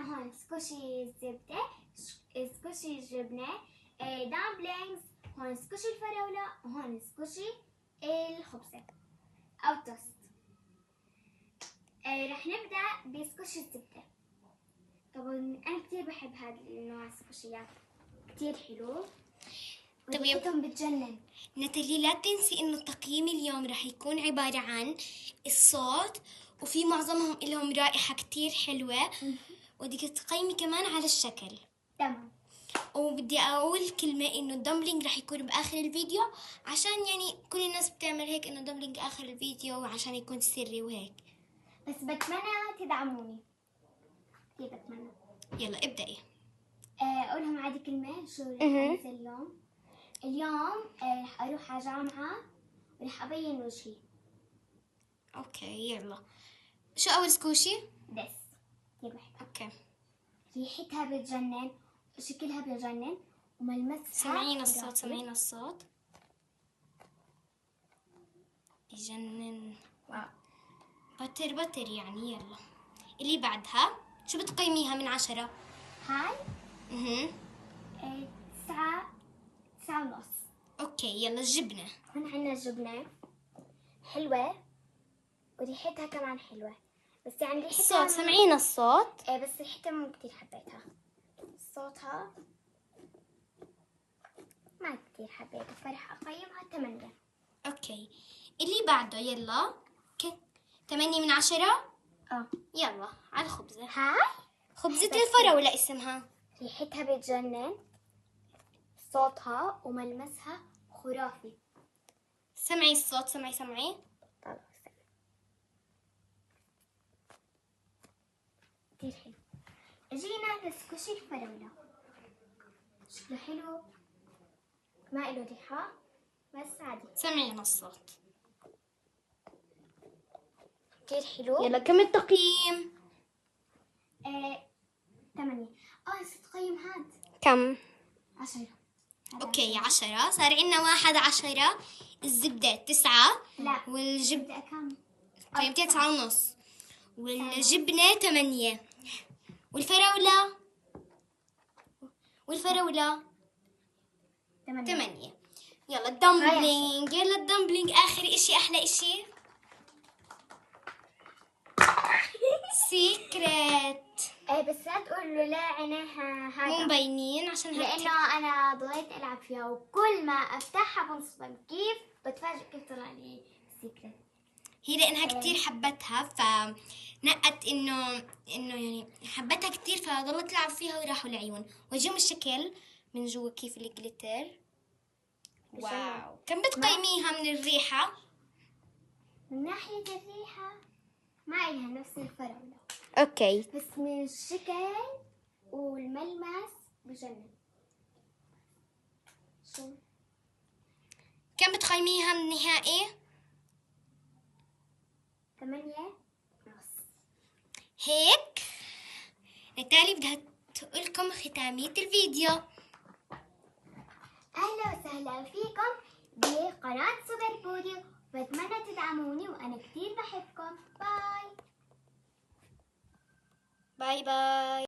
هون سكوشي الزبدة، سكوشي الجبنة، دامبلينجز، هون سكوشي الفراولة، وهون سكوشي الخبزة أو توست. رح نبدأ بسكوشي الزبدة. طبعا أنا كتير بحب هذا النوع السكوشيات، كتير حلو وريحتهم بتجنن. ناتالي لا تنسي إنه تقييم اليوم رح يكون عبارة عن الصوت، وفي معظمهم لهم رائحة كتير حلوة، وبدك تقيمي كمان على الشكل. تمام. وبدي أقول كلمة إنه الدمبلينج رح يكون بآخر الفيديو، عشان يعني كل الناس بتعمل هيك إنه دمبلينج آخر الفيديو عشان يكون سري وهيك. بس بتمنى تدعموني، كيف بتمنى. يلا ابدأي. أقولهم عادي كلمة شو رح أنزل اليوم رح أروح على جامعة ورح أبين وجهي. أوكي يلا. شو أول سكوشي؟ بس كتير بحبها. أوكي. ريحتها بتجنن، شكلها بتجنن، وملمسها سمعين الصوت، خرافي. سمعين الصوت بجنن. واو. بتر بتر يعني. يلا اللي بعدها شو بتقيميها من 10؟ هاي 9 ونص. اوكي يلا الجبنة. هون عنا الجبنة حلوة وريحتها كمان حلوة، بس يعني ريحتها الصوت، سمعين الصوت. بس ريحتها مو كتير حبيتها. صوتها ما كتير حبيتها، فرح أقيمها 8. اوكي اللي بعده يلا 8 من 10. يلا على الخبزة. هاي خبزة الفراولة اسمها. ريحتها بتجنن، صوتها وملمسها خرافي. سمعي الصوت، سمعي. طلع كتير حلو. اجينا لسكوشي الفراولة، شكله حلو، ما إله ريحة بس عادي. سمعين الصوت. كتير حلو. يلا كم التقييم؟ 8. نسيت أقيم هاد. كم؟ 10. اوكي 10. صار عندنا 11. الزبدة 9. لا والجبنة كم؟ قيمتها 9 ونص. والجبنة 8. والفراولة 8. يلا الدمبلينج، يلا الدمبلينج آخر إشي، أحلى إشي. سيكريت. بس لا تقول له لا عينيها هذا مو مبينين عشان لأنه أنا ضليت ألعب فيها، وكل ما أفتحها بنصدم. كيف بتفاجئ كيف طلع لي سيكريت. هي لأنها كتير حبتها، فنقت إنه يعني حبتها كتير، فضلت تلعب فيها وراحوا العيون. وجيهم الشكل من جوا كيف الجليتر. واو. كم بتقيميها من الريحة؟ من ناحية الريحة ما إلها نفس الفراولة، اوكي. بس من الشكل والملمس بجنن. شو كم بتقيميها من النهائي؟ 8 ونص. هيك نتالي بدها تقولكم ختامية الفيديو. أهلا وسهلا فيكم بقناة سوبر بودي، بتمنى تدعموني وأنا كتير بحبكم. باي باي باي.